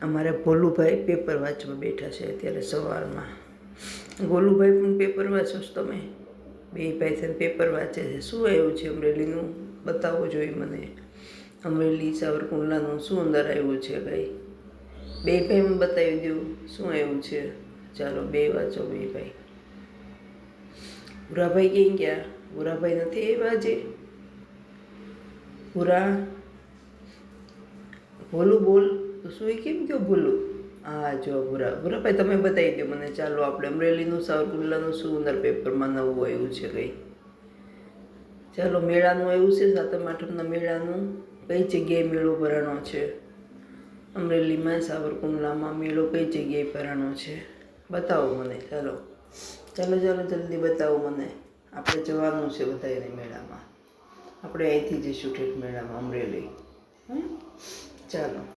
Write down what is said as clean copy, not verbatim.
અમારે ભોલુભાઈ પેપર વાંચવા બેઠા છે અત્યારે સવારમાં. ગોલુભાઈ પણ પેપર વાંચો છો તમે? બે ભાઈ થઈને પેપર વાંચે છે. શું આવ્યું છે અમરેલીનું બતાવવો જોઈએ મને. અમરેલી સાવરકુંડલાનું શું અંદર આવ્યું છે ભાઈ? બે ભાઈ મને બતાવી દઉં શું આવ્યું છે. ચાલો બે વાંચો બે ભાઈ. ભૂરાભાઈ ક્યાં ગયા? ભૂરાભાઈ નથી આવ્યા આજે? ભૂરા ભોલું બોલ તો શું કેમ કયો ભૂલું? હા જો ભૂરાભાઈ તમે બતાવી દો મને. ચાલો આપણે અમરેલીનું સાવરકુંડલાનું શું અંદર પેપરમાં નવું આવ્યું છે કંઈ. ચાલો મેળાનું આવ્યું છે સાતમ આઠમના મેળાનું. કઈ જગ્યાએ મેળો ભરાણો છે? અમરેલીમાં સાવરકુંડલામાં મેળો કઈ જગ્યાએ ભરાણો છે બતાવો મને. ચાલો ચાલો ચાલો જલ્દી બતાવો મને. આપણે જવાનું છે બધાને મેળામાં. આપણે અહીંથી જઈશું ઠેઠ મેળામાં અમરેલી. ચાલો.